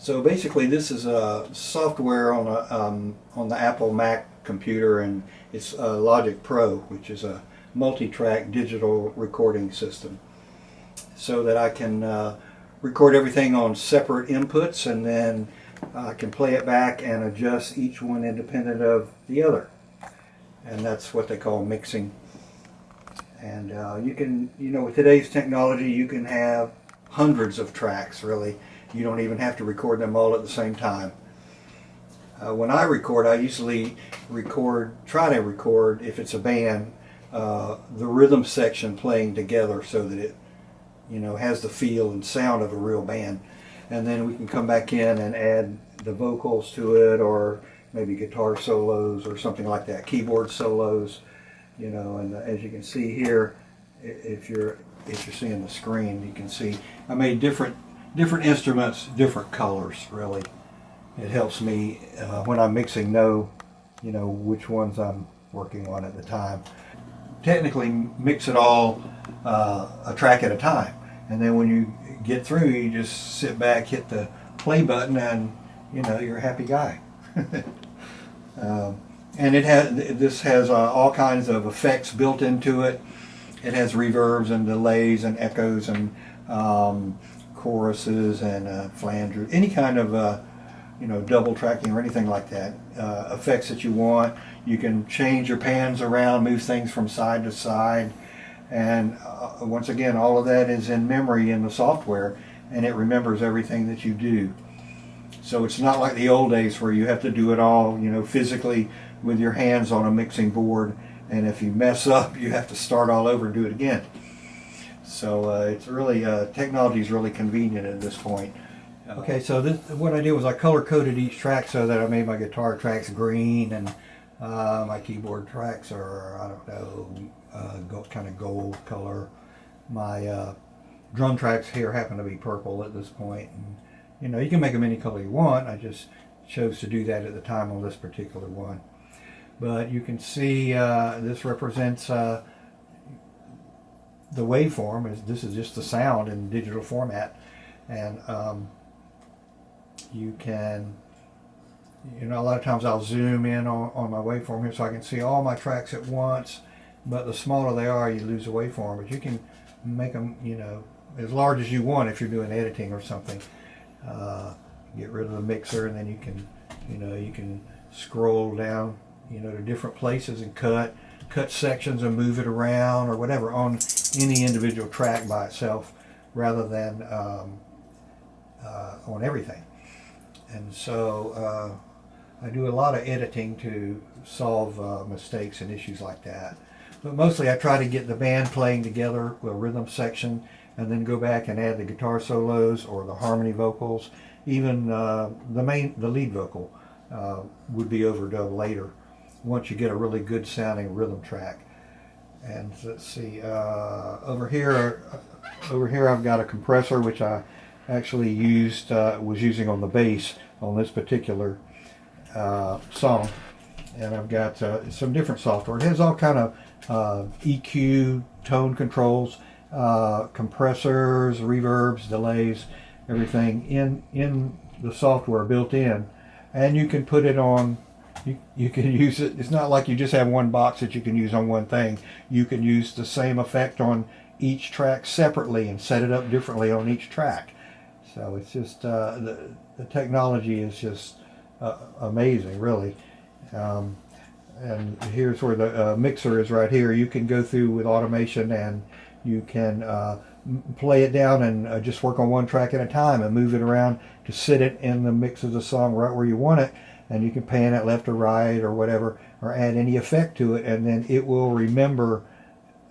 So basically, this is a software on the Apple Mac computer, and it's Logic Pro, which is a multi-track digital recording system, so that I can record everything on separate inputs, and then I can play it back and adjust each one independent of the other, and that's what they call mixing. And you can, with today's technology, you can have hundreds of tracks, really. You don't even have to record them all at the same time. When I record, I usually try to record, if it's a band, the rhythm section playing together so that it, has the feel and sound of a real band. And then we can come back in and add the vocals to it, or maybe guitar solos or something like that, keyboard solos, and as you can see here, if you're seeing the screen, you can see I made different instruments, different colors, really. It helps me when I'm mixing know which ones I'm working on at the time. Technically mix it all a track at a time, and then when you get through, you just sit back, hit the play button, and you're a happy guy. And this has all kinds of effects built into it. It has reverbs and delays and echoes and choruses and flangers, any kind of double tracking or anything like that, effects that you want. You can change your pans around, move things from side to side, and once again, all of that is in memory in the software, and it remembers everything that you do. So it's not like the old days where you have to do it all physically with your hands on a mixing board, and if you mess up, you have to start all over and do it again. So it's really, technology is really convenient at this point. Okay, so what I did was I color-coded each track so that I made my guitar tracks green, and my keyboard tracks are, I don't know, kind of gold color. My drum tracks here happen to be purple at this point. And, you can make them any color you want. I just chose to do that at the time on this particular one. But you can see this represents the waveform. This is just the sound in digital format, and you can, a lot of times I'll zoom in on my waveform here so I can see all my tracks at once, but the smaller they are, you lose the waveform. But you can make them, as large as you want if you're doing editing or something. Get rid of the mixer, and then you can, you can scroll down, to different places and cut sections and move it around or whatever on any individual track by itself, rather than on everything. And so I do a lot of editing to solve mistakes and issues like that. But mostly I try to get the band playing together with a rhythm section, and then go back and add the guitar solos or the harmony vocals. Even the lead vocal would be overdubbed later once you get a really good sounding rhythm track. And let's see, over here I've got a compressor, which I actually was using on the bass on this particular song. And I've got some different software. It has all kind of EQ, tone controls, compressors, reverbs, delays, everything in the software built in. And you can put it on, you can use it. It's not like you just have one box that you can use on one thing. You can use the same effect on each track separately and set it up differently on each track. So it's just, the technology is just amazing, really. And here's where the mixer is right here. You can go through with automation, and you can play it down and just work on one track at a time and move it around to sit it in the mix of the song right where you want it. And you can pan it left or right or whatever, or add any effect to it, and then it will remember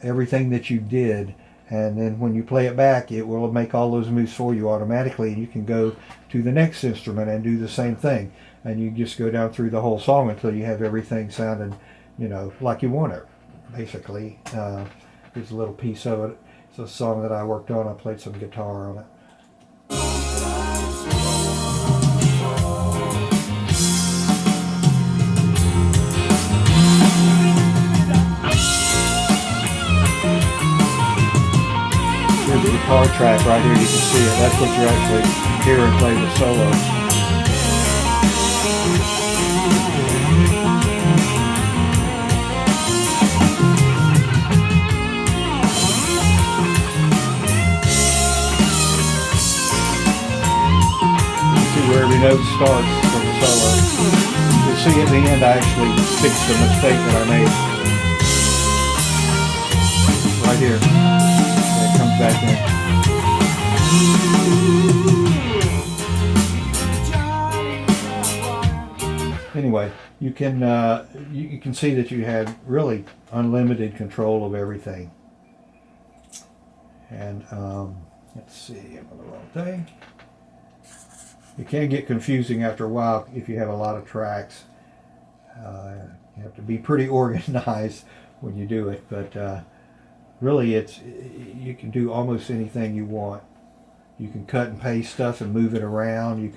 everything that you did. And then when you play it back, it will make all those moves for you automatically, and you can go to the next instrument and do the same thing. And you just go down through the whole song until you have everything sounding, like you want it, basically. Here's a little piece of it. It's a song that I worked on. I played some guitar on it. Here's the guitar track right here. You can see it. That's what you're actually hearing play the solo. note starts for the solo. You'll see at the end I actually fixed the mistake that I made. Right here. It comes back in. Anyway, you can see that you had really unlimited control of everything. And let's see, I'm on the wrong thing. It can get confusing after a while if you have a lot of tracks. You have to be pretty organized when you do it, but really you can do almost anything you want. You can cut and paste stuff and move it around. You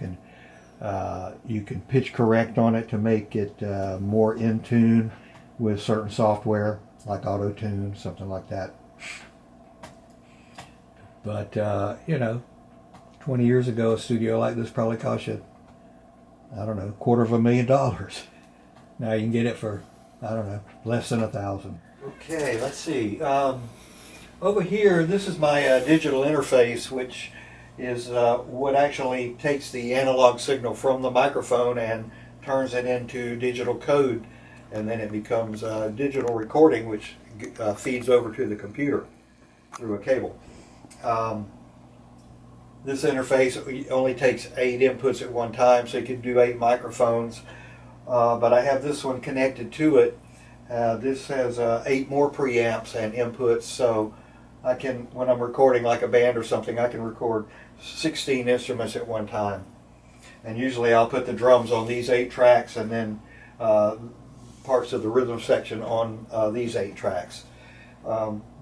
can pitch correct on it to make it more in tune with certain software like Auto Tune, something like that. But 20 years ago, a studio like this probably cost you, I don't know, $250,000. Now you can get it for, I don't know, less than $1,000. Okay, let's see. Over here, this is my digital interface, which is what actually takes the analog signal from the microphone and turns it into digital code, and then it becomes digital recording, which feeds over to the computer through a cable. This interface only takes 8 inputs at one time, so you can do 8 microphones. But I have this one connected to it. This has 8 more preamps and inputs, so I can, when I'm recording like a band or something, I can record 16 instruments at one time. And usually I'll put the drums on these 8 tracks and then parts of the rhythm section on these 8 tracks.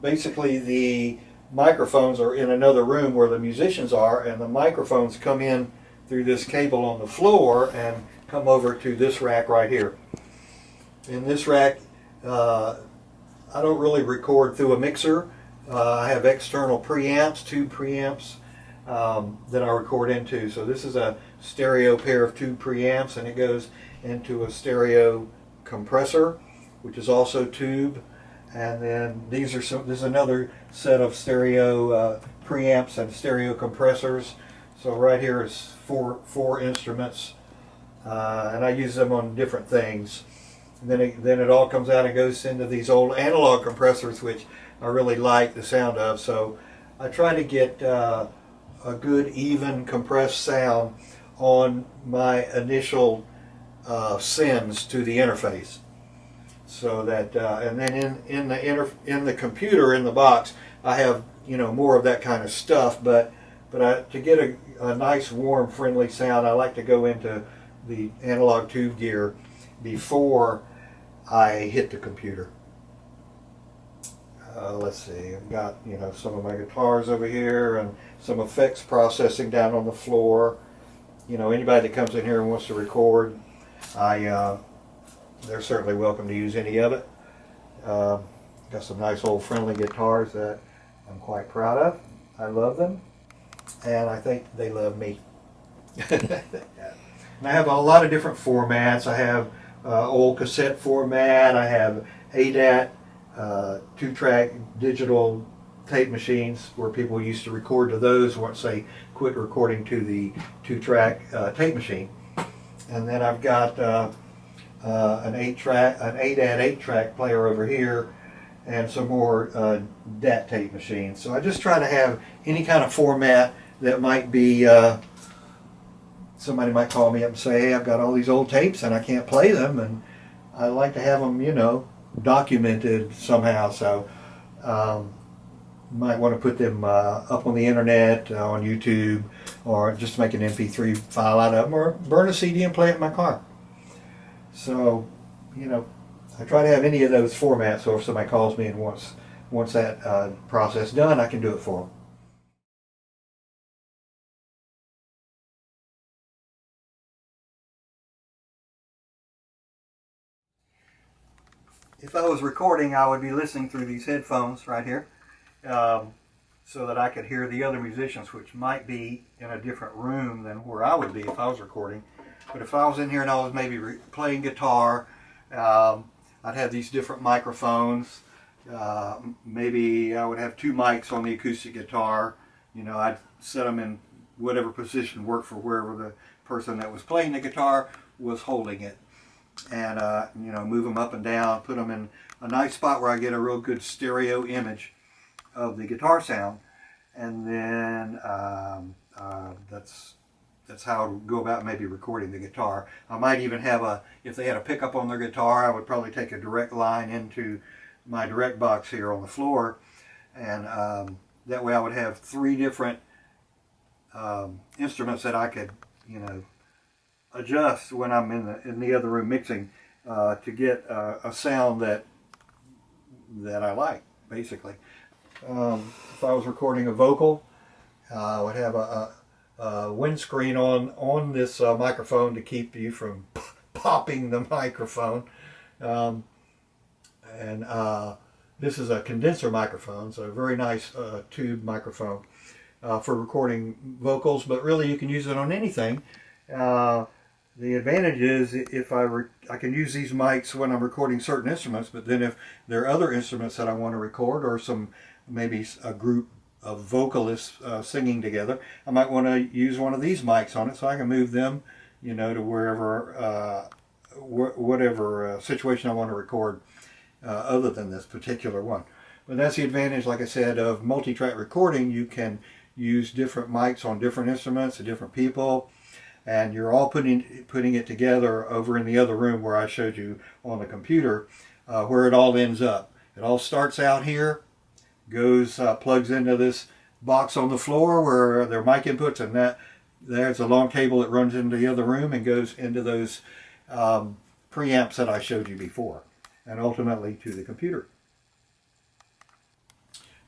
Basically, the microphones are in another room where the musicians are, and the microphones come in through this cable on the floor and come over to this rack right here. In this rack, I don't really record through a mixer. I have external preamps, 2 preamps that I record into. So this is a stereo pair of 2 preamps, and it goes into a stereo compressor, which is also tube. And then this is another set of stereo preamps and stereo compressors. So right here is four instruments, and I use them on different things. And then it all comes out and goes into these old analog compressors, which I really like the sound of. So I try to get a good even compressed sound on my initial sends to the interface. So that and then in the computer in the box, I have more of that kind of stuff. But to get a nice, warm, friendly sound, I like to go into the analog tube gear before I hit the computer. Let's see, I've got some of my guitars over here and some effects processing down on the floor. Anybody that comes in here and wants to record, they're certainly welcome to use any of it. Got some nice old friendly guitars that I'm quite proud of. I love them, and I think they love me. And I have a lot of different formats. I have old cassette format. I have ADAT, 2-track digital tape machines where people used to record to those once they quit recording to the 2-track tape machine. And then I've got an ADAT 8-track player over here, and some more DAT tape machines. So I just try to have any kind of format that might be, somebody might call me up and say, hey, I've got all these old tapes and I can't play them, and I like to have them, documented somehow. So you might want to put them up on the internet, on YouTube, or just make an MP3 file out of them, or burn a CD and play it in my car. So, I try to have any of those formats, so if somebody calls me and wants that process done, I can do it for them. If I was recording, I would be listening through these headphones right here, so that I could hear the other musicians, which might be in a different room than where I would be if I was recording. But if I was in here and I was maybe playing guitar, I'd have these different microphones. Maybe I would have 2 mics on the acoustic guitar. I'd set them in whatever position worked for wherever the person that was playing the guitar was holding it. And move them up and down, put them in a nice spot where I get a real good stereo image of the guitar sound. And then that's how I would go about maybe recording the guitar. I might even have if they had a pickup on their guitar, I would probably take a direct line into my direct box here on the floor, and that way I would have 3 different instruments that I could, adjust when I'm in the other room mixing to get a sound that I like, basically. If I was recording a vocal, I would have a windscreen on this microphone to keep you from popping the microphone. This is a condenser microphone, so a very nice tube microphone for recording vocals, but really you can use it on anything. The advantage is I can use these mics when I'm recording certain instruments, but then if there are other instruments that I want to record, or maybe a group of vocalists singing together, I might want to use one of these mics on it, so I can move them, to wherever, whatever situation I want to record other than this particular one. But that's the advantage, like I said, of multi-track recording. You can use different mics on different instruments to different people, and you're all putting it together over in the other room where I showed you on the computer, where it all ends up. It all starts out here, goes plugs into this box on the floor where there are mic inputs, and there's a long cable that runs into the other room and goes into those preamps that I showed you before, and ultimately to the computer.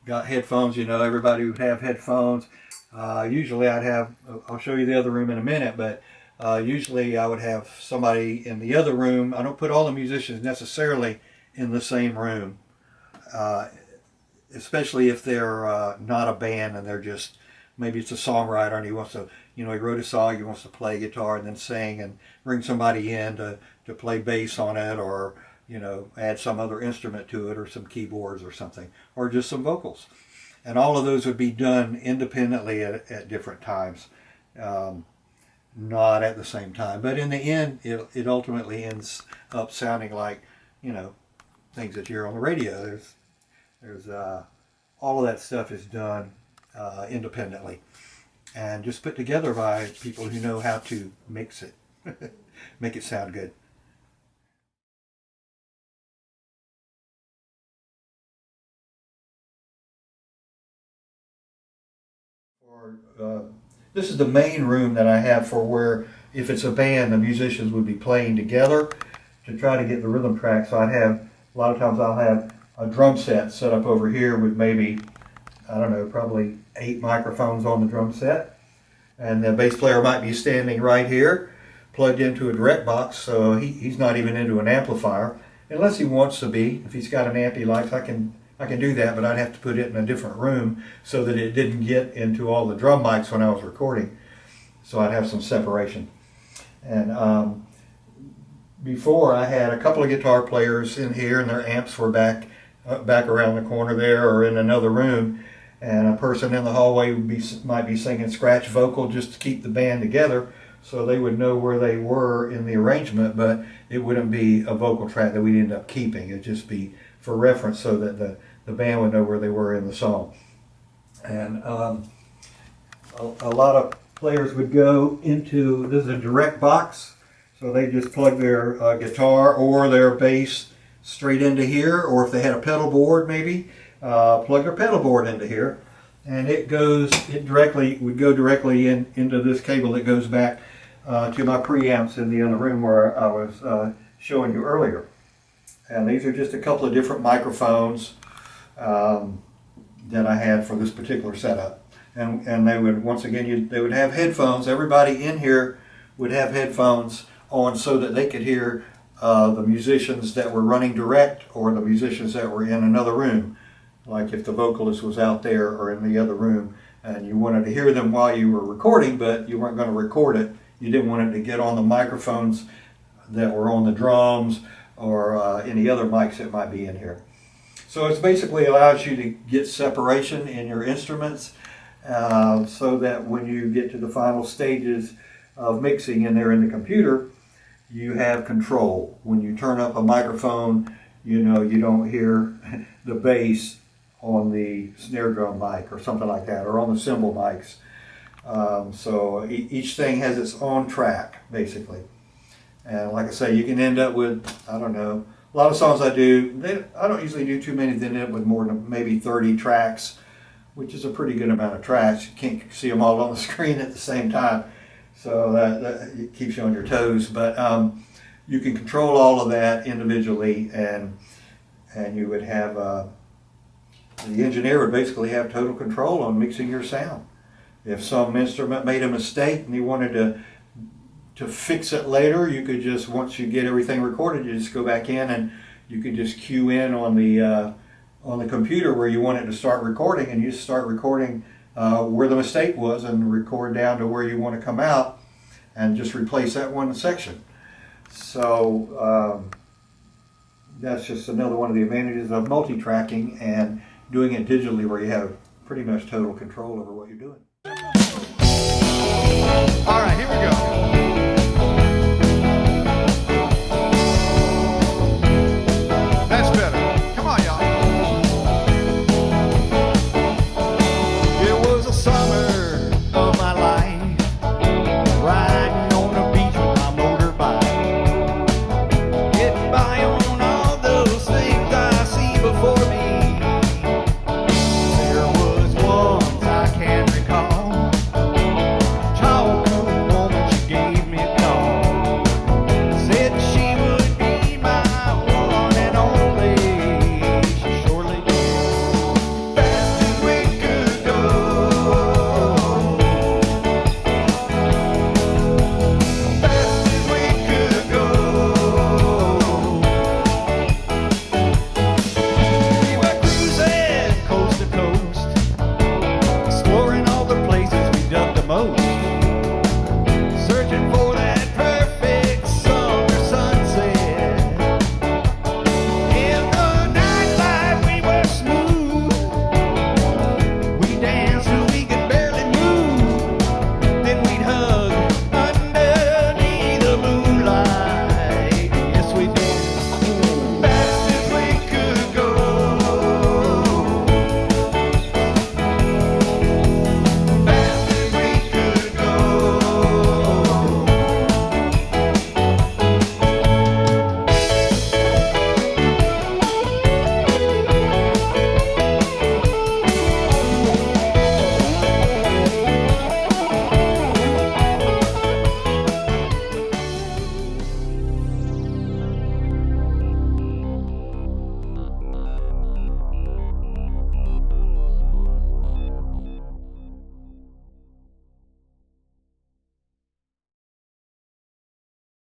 Got headphones, everybody would have headphones. Usually I'll show you the other room in a minute, but usually I would have somebody in the other room. I don't put all the musicians necessarily in the same room, especially if they're not a band and they're just, maybe it's a songwriter and he wants to, he wrote a song, he wants to play guitar and then sing, and bring somebody in to play bass on it, or add some other instrument to it, or some keyboards or something, or just some vocals. And all of those would be done independently at different times, not at the same time. But in the end, it ultimately ends up sounding like, things that you hear on the radio. There's all of that stuff is done independently, and just put together by people who know how to mix it, make it sound good. This is the main room that I have for where, if it's a band, the musicians would be playing together to try to get the rhythm track. So a lot of times I'll have a drum set set up over here with maybe, I don't know, probably 8 microphones on the drum set. And the bass player might be standing right here, plugged into a direct box, so he's not even into an amplifier, unless he wants to be. If he's got an amp he likes, I can do that, but I'd have to put it in a different room so that it didn't get into all the drum mics when I was recording. So I'd have some separation. And before, I had a couple of guitar players in here, and their amps were back around the corner there, or in another room. And a person in the hallway might be singing scratch vocal just to keep the band together, so they would know where they were in the arrangement, but it wouldn't be a vocal track that we'd end up keeping. It'd just be for reference, so that the band would know where they were in the song. And a lot of players would go into, this is a direct box, so they just plug their guitar or their bass straight into here, or if they had a pedal board maybe, plug their pedal board into here, and it would go directly into this cable that goes back to my preamps in the other room where I was showing you earlier. And these are just a couple of different microphones that I had for this particular setup. And they would, once again, they would have headphones. Everybody in here would have headphones on so that they could hear the musicians that were running direct, or the musicians that were in another room. Like if the vocalist was out there or in the other room, and you wanted to hear them while you were recording, but you weren't going to record it. You didn't want it to get on the microphones that were on the drums, or any other mics that might be in here. So it basically allows you to get separation in your instruments, so that when you get to the final stages, of mixing in there in the computer, you have control. When you turn up a microphone, you know, you don't hear the bass on the snare drum mic or something like that, or on the cymbal mics. So each thing has its own track, basically. And like I say, you can end up with, I don't know, a lot of songs I do, I don't usually do too many that end up with more than maybe 30 tracks, which is a pretty good amount of tracks. You can't see them all on the screen at the same time, so that it keeps you on your toes. But you can control all of that individually, and you would have, the engineer would basically have total control on mixing your sound. If some instrument made a mistake and you wanted to fix it later, you could just, once you get everything recorded, you just go back in and you could just cue in on the computer where you want it to start recording, and you just start recording where the mistake was and record down to where you want to come out and just replace that one section. So that's just another one of the advantages of multi-tracking and doing it digitally, where you have pretty much total control over what you're doing. All right, here we go.